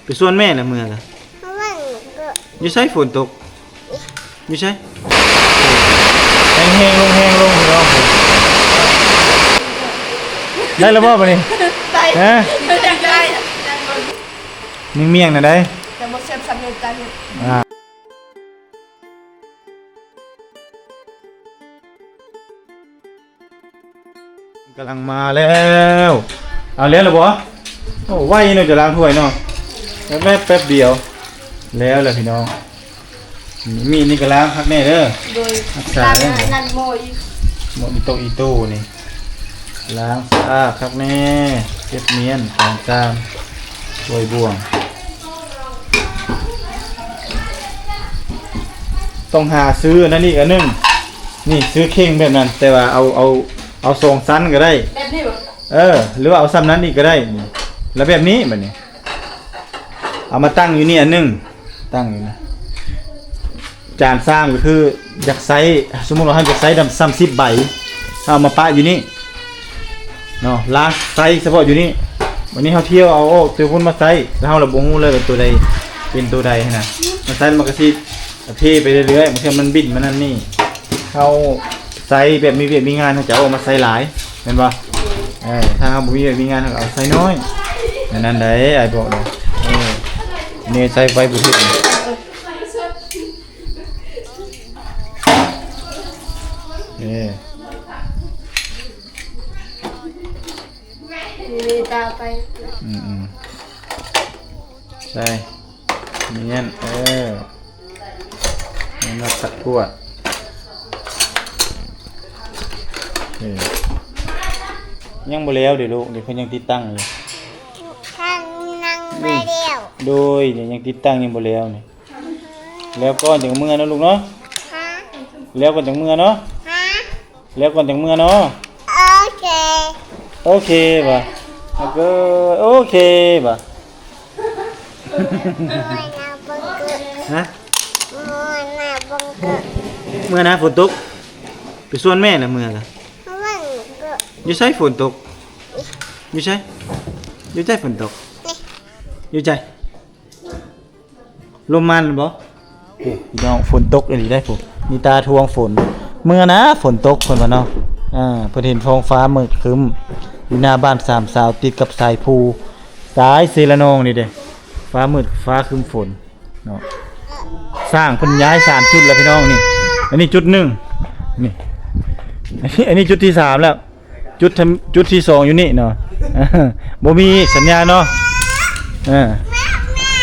ไปส่วนแม่น่ะเมื่อล่ะอยู่ใช้ฝนตกอยู่ใช้แห้งๆลงพี่น้องได้แล้วบ่บัดนี้ฮะนิ่งเมี่ยงน่ะได้แต่บ่เสียบสำเร็จกันกำลังมาแล้วเอาแล้วเหรอบ่โอ้ไวเนาะจะล้างถ้วยเนาะแป๊บเดียวแล้วแหละพี่น้องมีนี่ก็ล้างพักแน่เด้อโดยล้างนั่นโมยหมดอีโต้นี่ล้างสะอาดพักแน่เก็บเนียนตามถ้วยบ่วงต้องหาซื้อนั่นนี่อันนึงนี่ซื้อเข่งแบบนั้นแต่ว่าเอาทรงสั้นก็ได้แบบนี้บ่หรือว่าเอาซ้ำนั้นอีกก็ได้แล้วแบบนี้แบบนี้เอามาตั้งอยู่นี่อันนึงตั้งอยู่นะจานสร้างก็คืออยากไซส์สมมุติเราให้อยากไซส์30 ใบเอามาปะอยู่นี่เนาะล้างไซส์เฉพาะอยู่นี่วันนี้เขาเที่ยวเอาตัวพุ่นมาไซส์แล้วเราบ่ฮู้เลยว่าตัวใดเป็นตัวใดนะมาไซส์มันก็สิเทไปเรื่อยๆบางทีมันบินมันนั่นนี่เขาไซส์แบบมีงานเขาจะเอามาไซส์หลายเห็นป่ะถ้าเขาบ่มีงานเขาเอาไซส์น้อยนั่นได้ไอ้บอกเลยเนี่ยไซส์ไว้บุตรนี่ตาไปใช่เนียนนี่มาตัดกวดยังบ่แล้วเดี๋ยวลูกเดี๋ยวเพิ่นยังติดตั้งอยู่ท่านนั่งไม่เดียวโดยเดี๋ยวยังติดตั้งยังบ่แล้วนี่แล้วก็จังมื้อนะลูกเนาะแล้วก็จังมื้อเนาะแล้วก็จังมื้อเนาะโอเคป่ะก็โอเคป่ะฮะเมื่อนะฝนตกไปส่วนแม่น่ะเมื่อล่ะอยู่ใช้ฝนตกอยู่ใช้ฝนตกอยู่ใจลมมันบ่พี่น้องฝนตกอันนี้ได้ผมมีตาทวงฝนเมื่อนะฝนตกฝนว่าเนาะเพิ่นเห็นท้องฟ้ามืดครึ้มอยู่หน้าบ้านสามสาวติดกับสายภูสายเซละนองนี่เด้ฟ้ามืดฟ้าครึ้มฝนเนาะสร้างเพิ่นย้าย3จุดแล้วพี่น้องนี่อันนี้จุด1นี่อันนี้จุดที่3แล้วจุดที่2อยู่นี่เนาะบ่มีสัญญาณเนาะ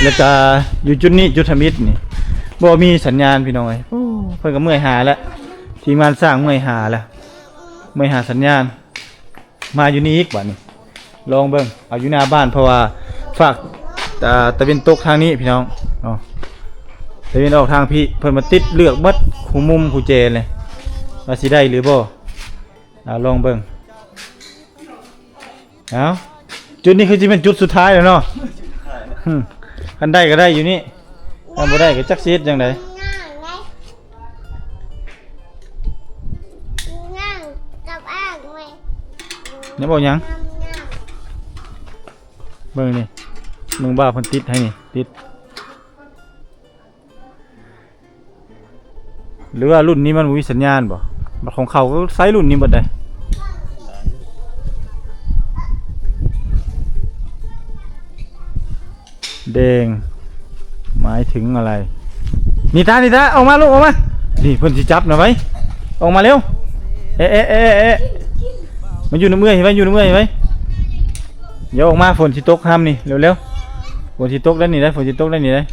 แล้วก็อยู่จุดนี้จุดทมิตรนี่บ่มีสัญญาณพี่น้องเอ้ยเพิ่นก็เมื่อยหาแล้วทีมงานสร้างเมื่อยหาแล้วเมื่อยหาสัญญาณมาอยู่นี่อีกบัดนี้ลองเบิ่งเอาอยู่หน้าบ้านเพราะว่าฝากตะวันตกทางนี้พี่น้องเนาะตะวันออกทางพี่เพิ่นมาติดเลือกเบิดคู่มุมคู่เจเลยว่าสิได้หรือบ่ลองเบิ่งเอาจุดนี้คือสิเป็นจุดสุดท้ายแล้วเนาะคันได้ก็ได้อยู่นี่คันบ่ได้ก็จักสิเฮ็ดจังได๋เนี่ยบอกยังเบิ่งนี่มึงบ้าเพิ่นติดให้นี่ติดหรือว่ารุ่นนี้มันมีสัญญาณบ่บัดของเขาก็ใช้รุ่นนี้เบิดได้แดงหมายถึงอะไรนี่ตาออกมาลูกออกมานี่เพิ่นสิจับนะไว้ออกมาเร็วมันอยู่ในเมื่อยเห็นไหมอยู่ในเมื่อยเห็นไหมเดี๋ยวออกมาฝนสิตกห้ามนี่เร็วฝนสิตกได้นี่ได้ฝนสิตกได้นี่ได้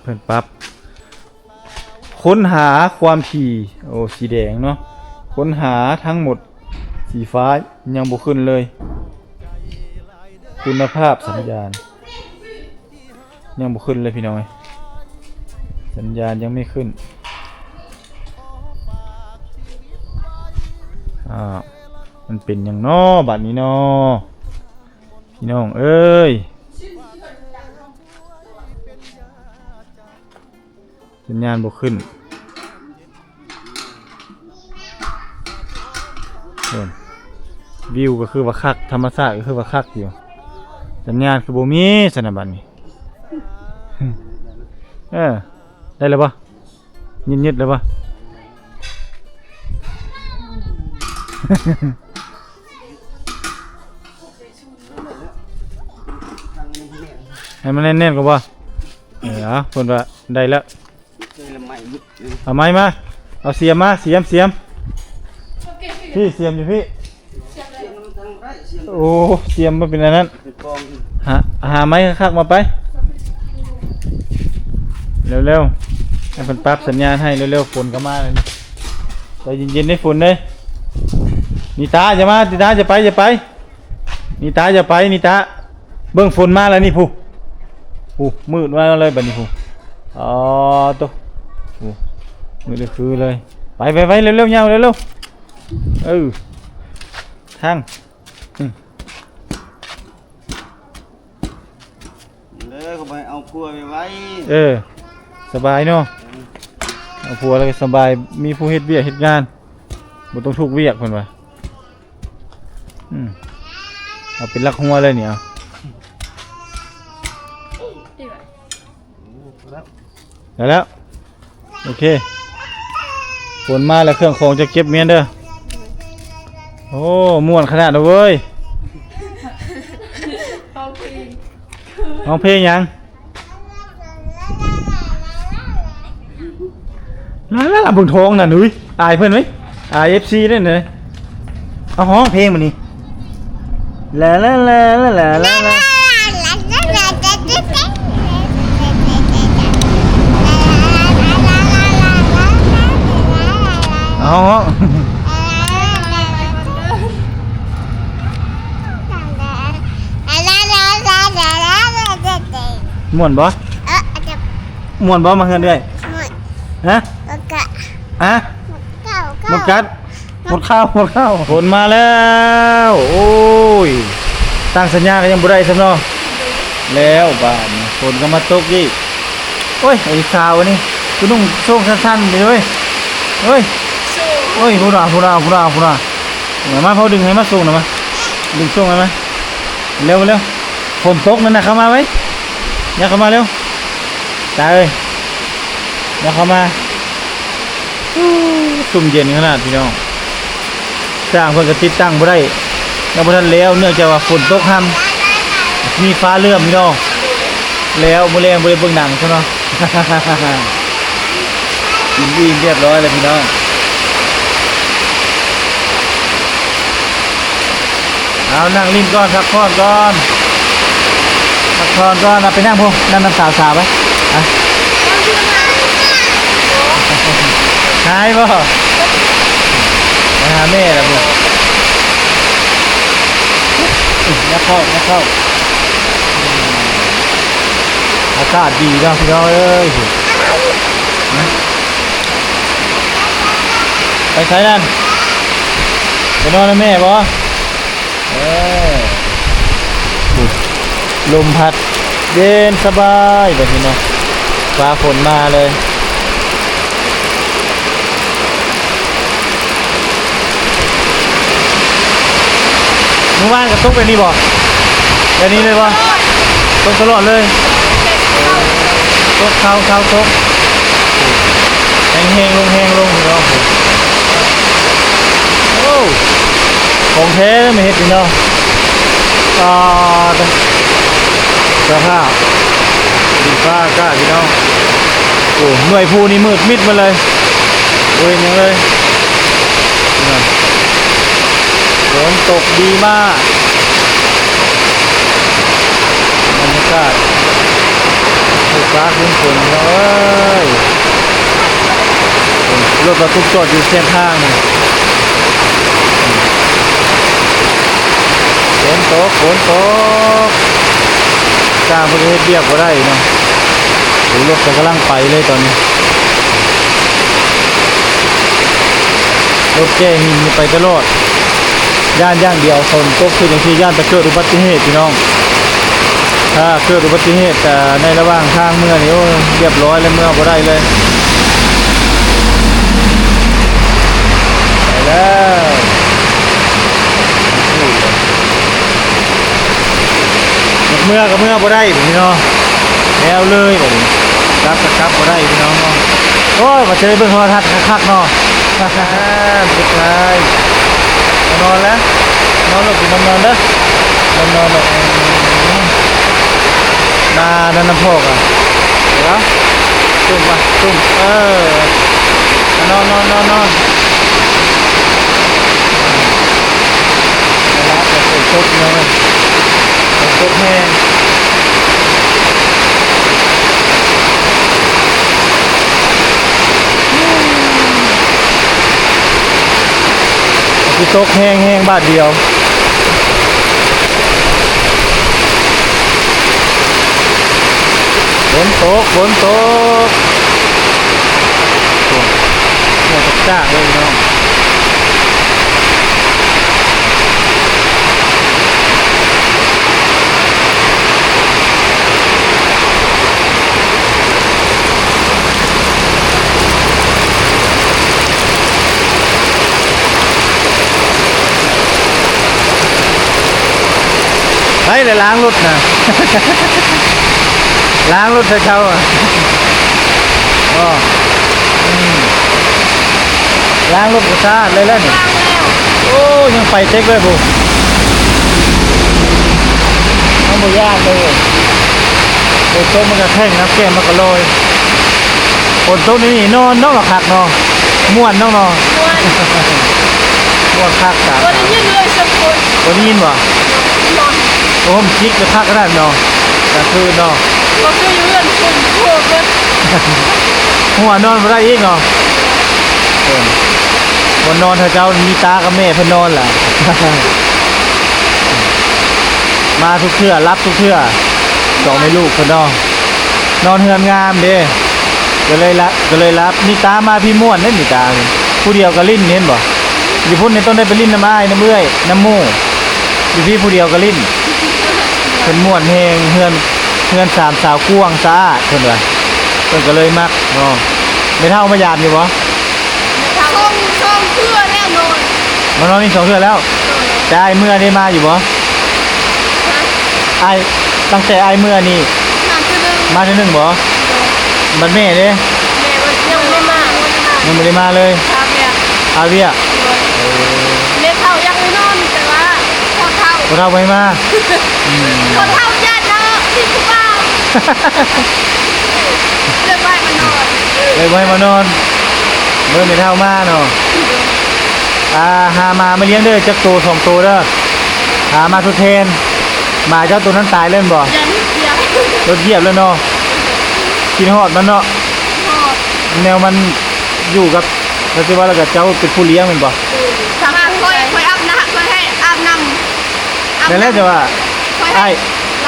เพิ่นปรับค้นหาความถี่โอ้สีแดงเนาะค้นหาทั้งหมดสีฟ้ายังบ่ขึ้นเลยคุณภาพสัญญาณยังบ่ขึ้นเลยพี่น้องสัญญาณยังไม่ขึ้นมันเป็นอย่างน้อบัดนี้น้อพี่น้องเอ้ยสัญญาณบ่ขึ้นวิวก็คือว่าคักธรรมชาติก็คือว่าคักอยู่ สัญญาณคือบ่มีสนบัดนี้ได้แล้วบ่ยิดๆแล้วบ่ ให้มันแน่นๆก็บ่เพิ่นว่าได้แล้วเอาไม้มาเอาเสียมมาเสียมพี่เสียมอยู่พี่โอ้เสียมมาเป็นอันนั้นหาไม้คักๆมาไปเร็วๆให้เพิ่นปรับสัญญาณให้เร็วๆฝนก็มาแล้วนี่ใจเย็นๆให้ฝนเด้นิตาอย่ามานิตาอย่าไปนิตาอย่าไปนิตาเบิ่งฝนมาแล้วนี่ผู้มืดมาเลยบัดนี้ผู้อ๋อตัวมืดเลยคือเลยไปเร็วๆยาวเร็วทางเลยเขาไปเอาพัวไปไว้ สบายเนาะเอาผัวแล้วก็สบายมีผู้เฮ็ดเวียกเฮ็ดงานบ่ต้องทุกข์เวียกเพิ่นว่าเอาเป็นลักหัวเลยเนี่ยแล้วโอเคฝนมาแล้วเครื่องของจะเก็บเมียนเด้อโอ้ม่วนขนาดนั้นเว้ยร้องเพลงยังแล้วบึงทองน่ะหนุ่ยอายเพื่อนไหมอาย FC ได้เลยเอาห้องเพลงมานี่ลาเอาห้องม่วนบ่ม่วนบ่มาเฮือนเด้ฮะหมดกัดหมดข้าวฝนมาแล้วโอ้ยตั้งสัญญาก็ยังบ่ได้ซะเนาะแล้วบ้านฝนก็มาตกอีกโอ้ยไอ้สาวนี่กูนุ่งส่งสั้นๆไปเว้ยเฮ้ยโอ้ยพูดามาพอดึงให้มาส่งหน่อยมาดึงส่งให้มาเร็วฝนตกนั่นน่ะเข้ามาไว้อย่าเข้ามาเร็วตาเอ้ยอย่าเข้ามาสุ่มเย็นขนาดพี่น้องสร้างเพิ่นก็ติดตั้งบ่ได้ยังบ่ทันแล้วเนื่องจากว่าฝนตกค่ำมีฟ้าเลื่อมพี่น้องแล้วมื้อแลงบ่ได้เบิ่งหนังซะเนาะ กินดีเรียบร้อยแล้วพี่น้องเอานั่งลิ้นก่อนพักผ่อนก่อนเอาไปนั่งพวกนั่งน้ำสาวๆไปหายป่ะไปหาแม่แล้วพวกนักเข้าอากาศดีเนาะพี่น้องเอ้ยไปใช้นั่นไปนอนนะแม่ป่ะลมพัดเย็นสบายแบบนี้เนาะฟ้าฝนมาเลยเมื่อวานกับตกไปนี่บ่แบบนี้เลยบ่ตกตลอดเลยตกเขาตกแห้งลงพี่น้องโอ้ของแท้ไม่เห็นพี่น้องสภาพดินฟ้าอากาศพี่น้องโอ้หน่วยภูนี่มืดมิดมาเลยโอ้ยยังเลยฝนตกดีมากบรรยากาศฟ้าครึ้มฝนเอ้ยรถบรรทุกจอดอยู่เส้นทางนี่ฝนตกสร้างประเทศเบียกก็ได้เนาะรถกำลังไปเลยตอนนี้รถแก้หินไปตลอดย่านอย่างเดียวฝนตกคืออย่างที่ย่านจะเกิดอุบัติเหตุพี่น้องถ้าเกิดอุบัติเหตุแต่ในระหว่างทางเมื่อนี่เรียบร้อยแล้วเมื่อก็ได้เลยไปแล้ว เมื่อก็เมื่อบ่ได้พี่น้องแล้วเลยบัดนี้กลับก็กลับบ่ได้พี่น้องเนาะโอ้ยมาเจอเบิ่งโทรทัศน์คักๆเนาะสุดท้ายนอนแล้วนอนหลับกินนอนเด้อนอนหลับมาดันน้ำพอกอ่ะเดี๋ยวตุ้มมาตุ้มนอนรับจะใส่ชุดเนาะชุดแห้งที่โต๊ะแห้งบาทเดียวฝนตกเนี่ยจ้าเลยน้องไปเลยล้างรถนะ ล้างรถให้เขาอ่ะอ๋อล้างรถกระชากเลยแล้วนี่โอ้ยังไปเช็คเลยบุน้องบุญาเลยโอ้โต๊ะมันก็แข็งน้ำแก้มมันก็ลอยคนโต๊ะนี้นอนน้องหลักหักเนาะม่วนน้องเนาะม่วนคักจ้ะ วันนี้ยินเลยสมบูรณ์ วันนี้ยินบ่ นอน โอ้ผมคิดจะคักก็ได้เนาะแต่คือเนาะ ก็คืออยู่เรื่องคนโคตรเลย หัวนอนไม่ได้อีกเนาะวันนอนเธอเจ้ามีตากับแม่เพิ่นนอนแหละ มาทุกเทื่อรับทุกเทื่อสองในลูกเพิ่นนอนนอนเฮือนงามเด้ก็เลยรับนี่ตามาพี่ม่วนเด้นี่ตาผู้เดียวก็ลิ้นเห็นบ่อยู่พุ่นในต้นได้ไปลิ้นน้ำอ้ายน้ำเอื้อยน้ำหมู่อยู่พี่ผู้เดียวก็ลิ้นเพิ่นม่วนแฮงเฮือนสามสาวกวางซ่าเพิ่นว่าเพิ่นก็เลยมักเนาะไม่เท่ามายามอยู่บ่ ช่องเพื่อแน่นอน มานอนนี่2เทื่อแล้วแต่อ้ายเมื่อได้มาอยู่บ่อ้ายตั้งแต่อ้ายเมื่อนี่ งานคือหนึ่ง มาเทื่อนึงบ่บัดแม่เด้ แม่มันยังไม่มา ยังไม่ได้มาเลย ครับเนี่ย อาเวีย เล็กเท่ายังไม่นอนแต่ว่าพอเท่า บ่เท่าไปมา คนเท่าญาติเนาะที่ทุกบ้านเลือกไปมันนอน เลยบ่ให้มานอนเมื่อไม่เท่ามาเนาะหามาเลี้ยงเด้อจักโต2โตเด้อหามาทดแทนหมาเจ้าตัวนั้นตายเล่นบ่ ยันเสียง รถเหยียบแล้วเนาะกินฮอดมันเนาะ พอ แนวมันอยู่กับแล้วสิว่าแล้วก็เจ้าเป็นผู้เลี้ยงแม่นบ่ ทำค่อยอาบน้ำค่อยให้อาบน้ำ นั่นแหละแต่ว่า ค่อย ไอ้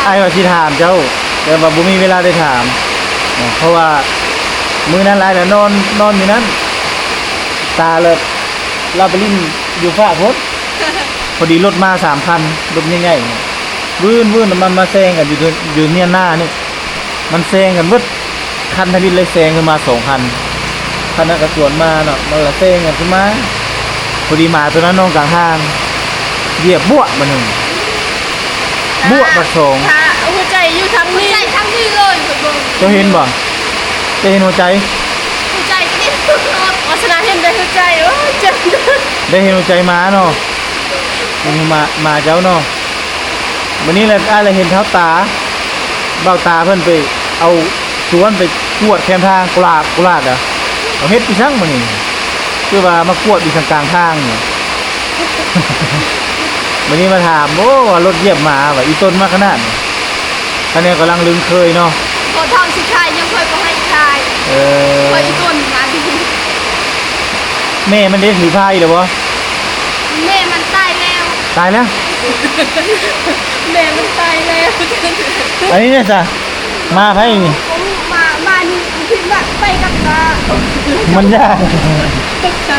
ให้ ไอ้ว่าสิถามเจ้าแต่ว่าบ่มีเวลาได้ถามเพราะว่ามื้อนั้นหลายแล้วนอนอยู่นั้นตาเลิกเราไปลิ้นอยู่ฟ้าพดพอดีรถมา3คันรถใหญ่ๆเนี่ยวื้นมันมาแซงกันอยู่เนี่ยหน้านี่มันแซงกันเบิดคันทวินเลยแซงขึ้นมา2คันคันนั้นก็สวนมาเนาะมันละแซงกันขึ้นมาพอดีหมาตัวนั้นนอนกลางทางเหยียบบัวมาหนึ่งบัวมาสอง ถ้าหัวใจอยู่ทั้งนี้หัวใจทั้งนี้เลยคุณบง เจ้าเห็นบ่เจ้าเห็นหัวใจ หัวใจนี่วัฒนาเห็นได้หัวใจโอ้ยเจ็บ ได้เห็นหัวใจหมาเนาะมันมาเจ้าเนาะวันนี้เลยอะไรเห็นเท้าตาเบ้าตาเพิ่นไปเอาสวนไปกวดแคมทางกุหลาบอ่ะเอาเฮ็ดปีช่างมานี่คือว่ามากวดอยู่กลางทางนี่ วันนี้มาถามโอ้ว่ารถเหยียบหมาว่าอีต้นมาขนาดนี้ท่านนี้กำลังลืมเคยเนาะ พอทองสิชายยังเคยบ่ให้ชายเคยอีต้นมัน แม่มันได้ถือพายหรือวะ แม่มันตายแล้ว ตายแล้ว แม่มันตายแล้ว อันนี้เนี่ยจ้ะมาไพ่นี่ ผมมานี่คิดว่าไปกับตา มันยาก ตกใจ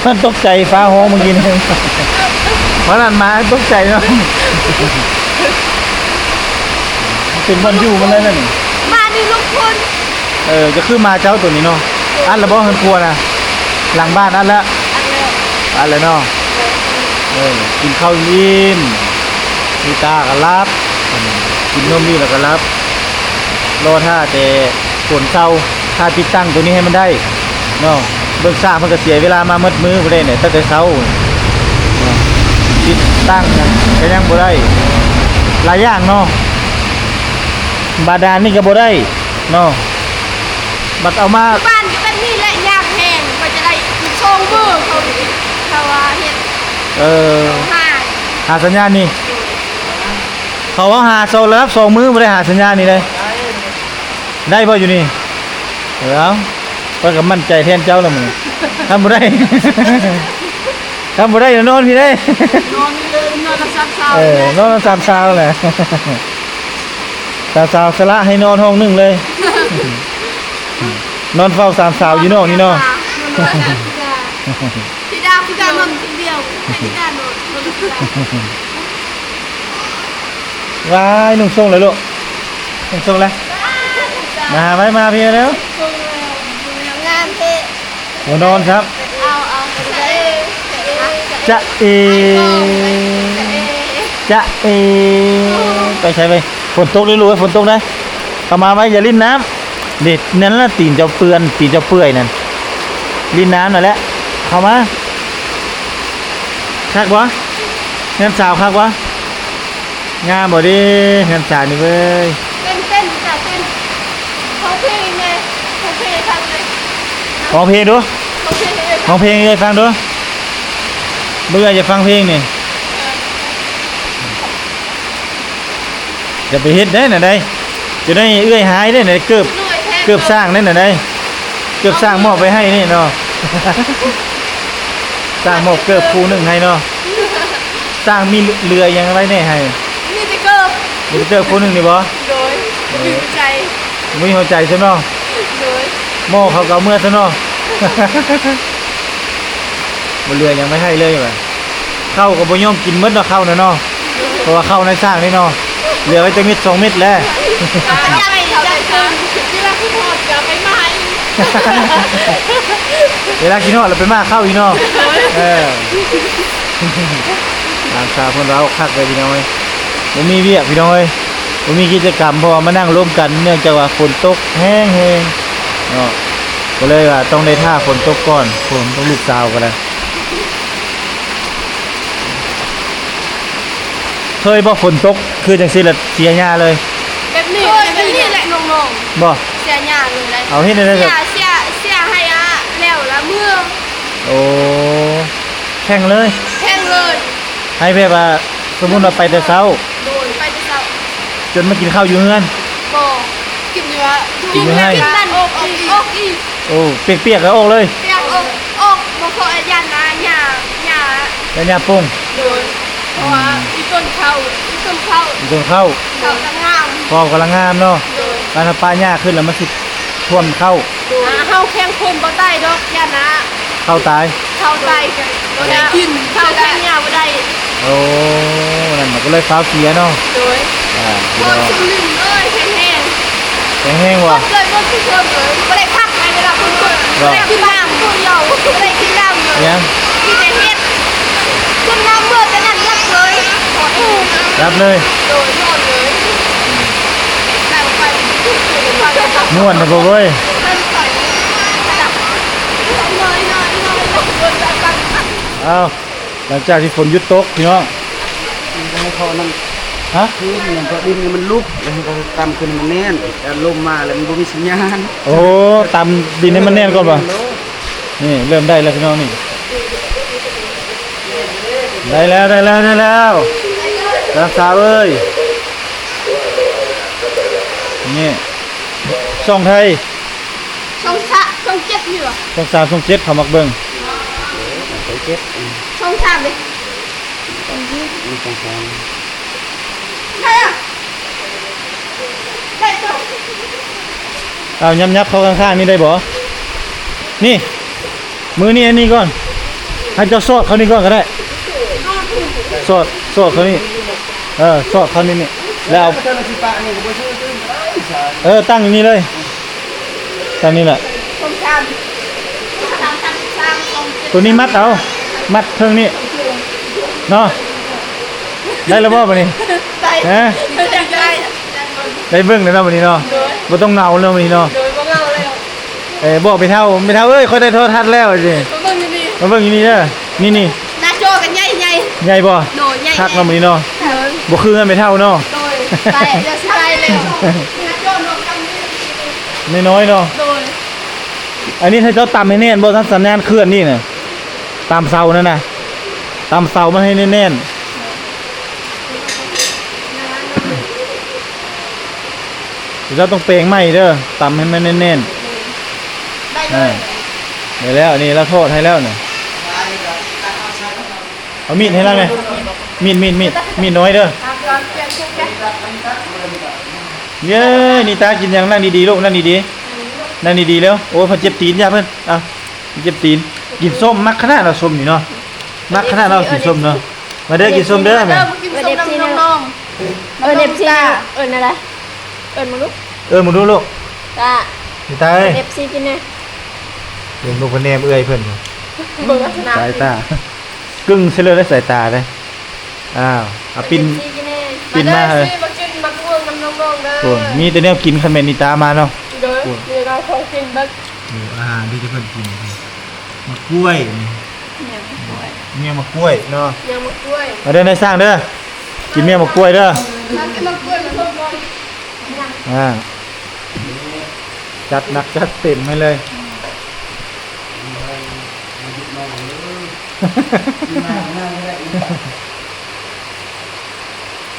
มันตกใจฟ้าห้องเมื่อกี้นี่เพราะนั้นมาตกใจเนาะเป็นวันอยู่มันเลยนั่น มานี่ลูกคน จะขึ้นมาเจ้าตัวนี้เนาะอันละบ่เฮือนครัวนะหลังบ้านอันละ อันแล้วอันละเนาะกินข้าวยิ้มมีตากับรับกิน กินนมนี่แล้วก็รับรอท่าแต่ฝนเศร้าท่าติดตั้งตัวนี้ให้มันได้เนาะเบิ่งซ่ามันก็เสียเวลามามืดมือบ่ได้เนี่ยตั้งแต่เช้าเนาะติดตั้งกันก็ยังบ่ได้หลายอย่างเนาะบาดาลนี่ก็บ่ได้เนาะบัดเอามา บ้านก็เป็นนี่แหละยากแพงกว่าจะได้โชงมือเขาว่าเฮ็ด หา หา สัญญาณนี่เขาว่าหาโซแล้วครับ2 มื้อบ่ได้หาสัญญาณนี่เลยได้บ่อยู่นี่แล้วเพิ่นก็มั่นใจแทนเจ้าแล้วมึงทำบ่ได้ ทำบ่ได้เดี๋ยวนอนพี่เด้ นอนเลยนอนละ3เช้าน อน3เช้าแหละ3เช้าสละให้นอนห้องหนึงเลย นอนเฝ้า3เช้าอยู่นอกนี่เนาะ ที่ดาวคือการนอนคนเดียวที่ดาวนอนคนเดียว ว้ายนุ่งทรงเลยลูกนุ่งทรงเลยมาไว้มาพี่แล้ว งามเท หัวนอนครับ เอาจะเอจะเอไปใช้ไปฝนตกเลยรู้ไหมฝนตกนะเข้ามาไหมอย่าลิ้นน้ำเด็ดนั่นละตีนเจ้าเปื่อนตีนเจ้าเปื่อยนั่นลิ้นน้ำหน่อยแหละเข้ามาคักวะเงินสาวคักวะงามบ่ดิเงินสาวนี่เว้ย เต้นจ้ะเต้นเขาเพลงไงเขาเพลงทำเลย ร้องเพลงดู เขาเพลงเลย ร้องเพลงให้ฟังดูเบื่อจะฟังเพลงนี่จะไปเฮ็ดได้น่ะได้จะได้เอื้อยหายได้น่ะเกือบสร้างได้น่ะได้เกือบสร้างหม้อไปให้นี่เนาะ สร้างหม้อเกือบคู่หนึงให้เนาะสร้างมีเรือยังไว้แน่ให้ นี่จะเกิบ มีเกือบคู่หนึงนี่บ่ โดยมีใจ มีหัวใจซะเนาะ โดย หม้อเขาก็เอาเมื่อซะเนาะ บ่เรือยังไม่ให้เลยว่ะข้าวก็บ่ยอมกินหมดเนาะข้าวน่ะเนาะเพราะว่าข้าวในสร้างนี่เนาะเหลือไว้แต่เม็ด2 เม็ดแล้ว จะไปเขาได้คืนที่รักที่ทอดจะไปมาให้ เวลากินเนาะเราไปมาเข้าอีเนาะตามสาวคนเราคักเลยพี่น้องเอ้ยบ่มีเวียกพี่น้องเอ้ยบ่มีกิจกรรมเพราะว่ามานั่งร่วมกันเนื่องจากว่าฝนตกแห้งเนาะก็เลยว่าต้องได้ท่าฝนตกก่อนผมต้องลูกสาวกันแล้วเคยบ่ฝนตกคือจังซี่ละเสียหญ้าเลย แบบนี้แหละน้อง บ่ ๆเสียหน้าเลยเลย เอาเฮ็ดได้เลย เสียให้อะแล้วละเมื่อ โอ้แข่งเลย แห้งเลย ให้แบบว่าสมมุติว่าไปแต่เช้า โดยไปจะเศร้า จนมากินข้าวอยู่เฮือน บ่กินอยู่ว่า กินอยู่ให้ กินนั่นอกอี โอ้เปียกๆแล้วออกเลย เปียกอกบ่พอยันนะหญ้า แล้วเนี่ยปุ้ง โดยเพราะว่าอีต้นเข้า อยู่ตรงเข้า เข้าทั้งงาม พอกำลังงามเนาะ โดย การทำปลาหญ้าขึ้นแล้วมันสิท่วมเข้า เฮาแข้งคมบ่ได้ดอกยันนะ เข้าตาย เข้าใจบ่ได้กินเข้าแข้งหญ้าบ่ได้ โอ้นั่นมันก็เลยฟ้าวเสียเนาะ โดย พี่ โอ้ น้ ย อง ชุ่มลื่นเอ้ยแห้ง แห้งๆ ๆ ว่ะ เลยบ่คือเพิ่มเลยบ่ได้พักในเวลาคุณบ่ได้กินน้ำตัวเดียวบ่ได้กินน้ำเลย ยัง กินแต่เฮ็ดกินน้ำเมื่อแต่นั้นรับเลยขอเอง รับเลย โดยนอนเลยนั่งไปทุกคน ม่วนนะบ่เว้ย นั่งไปจับน้อยโดนจับกัน เอาหลังจากที่ฝนหยุดตกพี่น้อง ให้เขานั่น ฮะ คือมันก็ดินมันลุกแล้วมันก็ตามขึ้นมันแน่นแต่ลมมาแล้วมันบ่มีสัญญาณ โอ้ตามดินให้มันแน่นก่อนป่ะนี่เริ่มได้แล้วพี่น้องนี่ได้แล้วรักษาเอ้ยนี่ช่องไทย ช่องเจ็ดอยู่อ่ะ ช่อง3ช่อง7เขามักเบิ่ง ไปเก็บ ช่องสามเลย มีสองสาม ใครอ่ะได้ตัว เอายับเข้าข้างๆนี่ได้บ่นี่มือนี่อันนี้ก่อนให้เจ้าสอดเขานี่ก่อนก็ได้สอดเขานี่สอดเขานี่แล้วเอา เจ้าหน้าที่ป่านี่ก็บ่ชื่อตื้น ตั้งอย่างนี้เลยตั้งนี่แหละ ช่องสามช่องเจ็ด ตัวนี้มัดเอามัดเทิงนี่เนาะได้แล้วบ่บัดนี้ ได้ ฮะ ได้ ได้เบิ่งแล้วเนาะวันนี้เนาะบ่ต้องเหงาแล้ววันนี้เนาะ โดยบ่เงาเลย บอกไปเท่าเอ้ยค่อยได้โทรทัศน์แล้วสิ มาเบิ่งนี่ มาเบิ่งอยู่นี่เด้อนี่ หน้าโจกันใหญ่ ใหญ่บ่ โดยใหญ่ คักเนาะวันนี้เนาะ โดย บ่คือกันไปเท่าเนาะ โดยไปจะสิไปแล้วหน้าโจนกกันนี่ น้อยๆเนาะ โดย อันนี้ให้เจ้าตำให้แน่นบ่ทันสัญญาณเคลื่อนนี่น่ะตามเสานั่นน่ะตามเสามันให้แน่นๆเดี๋ยวเราต้องเปลงใหม่เด้อตำให้มันแน่น ได้ ๆ เล ได้แล้วนี่เราโทษให้แล้วเนี่ยเอามีดให้เราไหมมีดน้อยเด้อ ตามก่อนเปลี่ยนชุดแก เย้นี่ตากินยังนั่งดีๆลูกนั่งดีๆนั่งดีๆแล้วโอ้ยเพิ่นเจ็บตีนย่าเพิ่นเอาเจ็บตีนกินส้มมักขนาดเราส้มนี่เนาะมักขนาดเรากินส้มเนาะมาเด้อกินส้มเด้อแม่ กินส้มน้องๆ เด็บซีอะไรมึงลูก มึงดูลูก ตา นี่ตาเอ้ย เด็บซีกินไง เบิ่งลูกเพิ่นแนมเอื้อยเพิ่น เบิ่งลักษณะ สายตากึ่งเสลอได้สายตาเลยอ้าวเอาปิ้น ซีกินไง ปิ้นมา เล เลย ย มากินมาม่วงน้องๆเด้อ โอ้มีแต่แนวกินคันแม่นนี่ตามาเนาะ เด้อมีเราของกินเบิก อาหารที่จะเพิ่นกินมะกล้วยเมียมะกล้วยเนาะ ยังมะกล้วย มาเด้อในสร้างเด้อกินเมียมะกล้วยเด้อ มากินมะกล้วยมาเพิ่มก่อน จัดหนักจัดเต็มให้เลย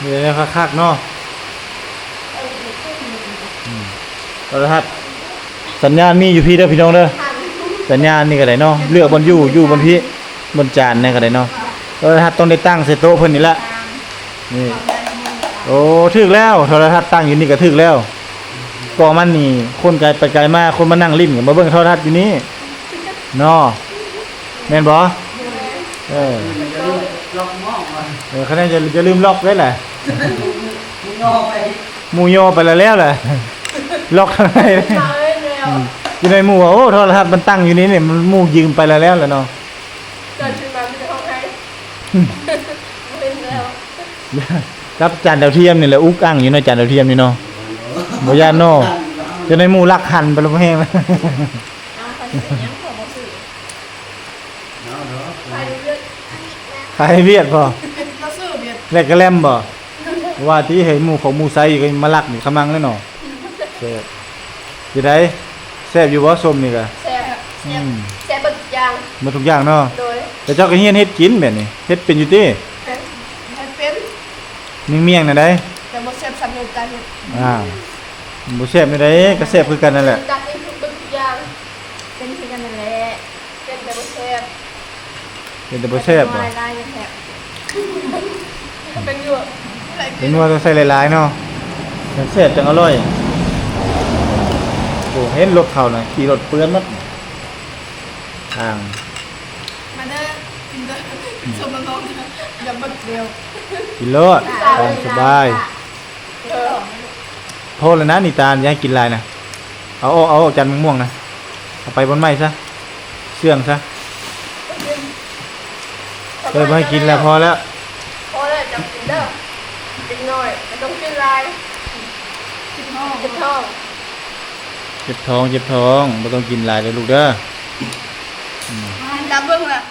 เดี๋ยวนี้คักๆเนาะโทรทัศน์สัญญาณมีอยู่พี่เด้อพี่น้องเด้อสัญญาณนี่ก็ได้เนาะเลือกบนอยู่บนพี่บนจานนี่ก็ได้เนาะโทรทัศน์ต้องได้ตั้งใส่โต๊ะเพิ่นนี่ละนี่โอ้ถึกแล้วโทรทัศน์ตั้งอยู่นี่ก็ถึกแล้วก็มันนี่คนไกลไปไกลมาคนมานั่งลิ้นกันมาเบิ่งโทรทัศน์อยู่นี่เนาะแม่นบ่คะแนนจะลืมล็อกไว้แหละหมูย่อไปแล้วแหละล็อกทำไม มาเลยแล้ว อยู่ในหมู่ว่าโอ้โทรทัศน์มันตั้งอยู่นี่เนี่ยมันหมู่ยืมไปแล้วเนาะ เกิดขึ้นมาไม่ได้ห้องให้เป็นแล้ว รับจานดาวเทียมนี่แหละอุกอั้งอยู่ในจานดาวเทียมนี่เนาะบ่ย่านเนาะจะในหมู่ลักหันไปแล้วแห้ง ไปเรื่อย ใครเวียดบ่ มาซื้อเบียด แลกกระแลมบ่ว่าที่เห็นหมู่ของหมู่ไซก็มาลักนี่ขมังแล้วเนาะแซ่บสิได้แซ่บอยู่บ่ส้มนี่ก็ แซ่บแซ่บทุกอย่าง หมดทุกอย่างเนาะ โดย แต่เจ้าก็เฮียนเฮ็ดกินแบบนี้เฮ็ดเป็นอยู่ติ ให้เป็น เมี่ยงน่ะได้ แต่บ่แซ่บสำเร็จการเฮ็ด บ่แซ่บนี่ได้ก็แซ่บคือกันนั่นแหละ ดักนี่ทุกอย่าง เป็นที่กันนั่นแหละ เป็นแต่บ่แซ่บ เป็นแต่บ่แซ่บบ่ ลายแถบ เป็นอยู่หลาย เป็นนัวต้องใส่หลายๆเนาะจังแซ่บจังอร่อยโอ้เห็นรถเขาน่ะขี่รถเปื้อนหมดทาง มาเด้อกินเด้อส้มน้องๆอย่าเบิดเดียว กินรถตามสบายโทษแล้วนะนี่ตาลอย่าให้กินหลายนะเอาออกจานม่วงๆนะเอาไปบนไม้ซะเชื่องซะเลยบ่ให้กินแล้วพอแล้ว พอแล้วจับกินเด้อกินหน่อยไม่ต้องกินลายกินท้องกินท้อง เจ็บท้องบ่ต้องกินหลายเลยลูกเด้อ จับเบิ่งล่ะ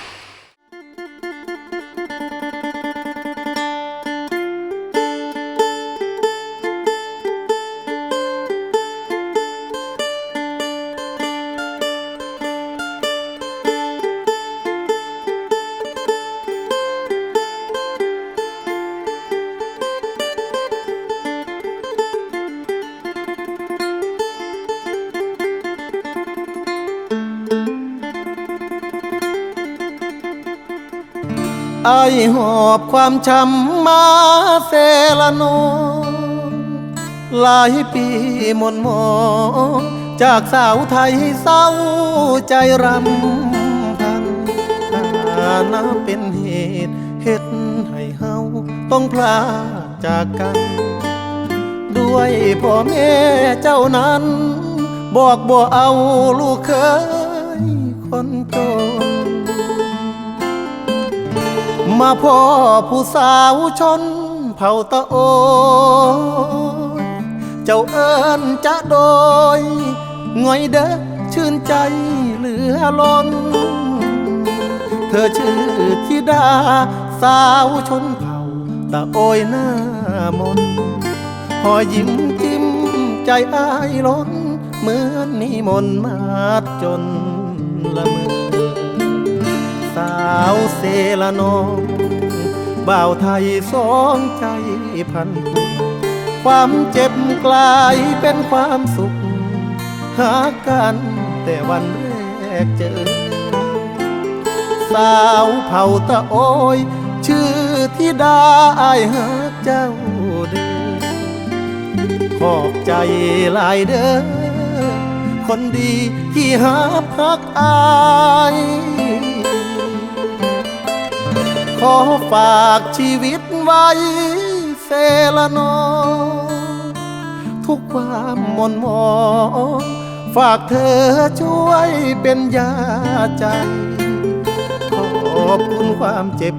ไอหอบความช้ำมาเซละนองหลายปีหม่นหมองจากสาวไทยเศร้าใจรำพันหานับเป็นเหตุเฮ็ดให้เฮาต้องพลาดจากกัน ด้วยพ่อแม่เจ้านั้น บอกบ่เอาลูกเคยคนจน มาพ่อผู้สาวชนเผ่าตะโอ เจ้าเอิ้นจะโดยง่อยเด้อชื่นใจเหลือล้นเธอชื่อธิดาสาวชนเผ่าตะโอยหน้ามนหอยยิ้มจิ้มใจอ้ายล้นเหมือนนิมนต์มาจนละเมอสาวเซละนองบ่าวไทยสองใจพันผูกความเจ็บกลายเป็นความสุขหากันแต่วันแรกเจอสาวเผ่าตะโอยชื่อธิดาอายหาเจ้าเด้อขอบใจหลายเด้อคนดีที่หาพักอายขอฝากชีวิตไว้เซละนอทุกความหม่นหมองฝากเธอช่วยเป็นยาใจขอบคุณความเจ็บ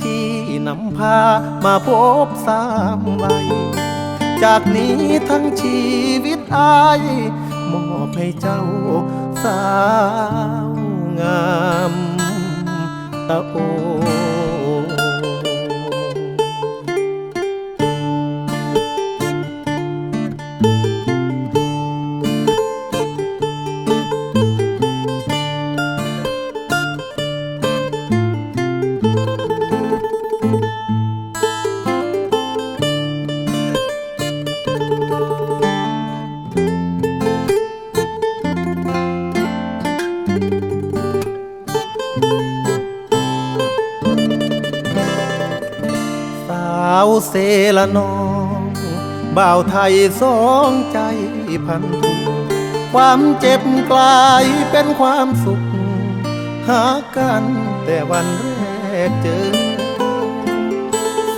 ที่นำพามาพบสามวัยจากนี้ทั้งชีวิตอายมอบให้เจ้าสาวงามตะโอเซละนองบ่าวไทยสองใจพันผูกความเจ็บกลายเป็นความสุขหากันแต่วันแรกเจอ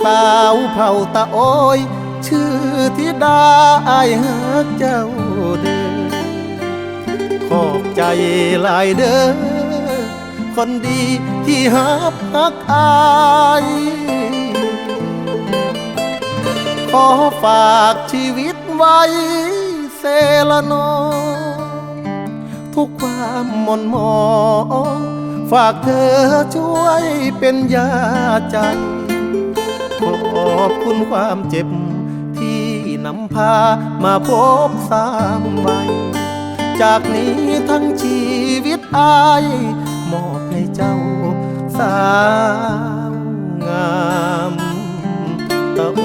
สาวเผ่าตะโอยชื่อธิดาอายหาเจ้าเด้อขอบใจหลายเด้อคนดีที่หาพักอายขอฝากชีวิตไว้เซละนอทุกความหม่นหมองฝากเธอช่วยเป็นยาใจขอบคุณความเจ็บที่นำพามาพบสามวัยจากนี้ทั้งชีวิตอายมอบให้เจ้าสาวงามตะโอ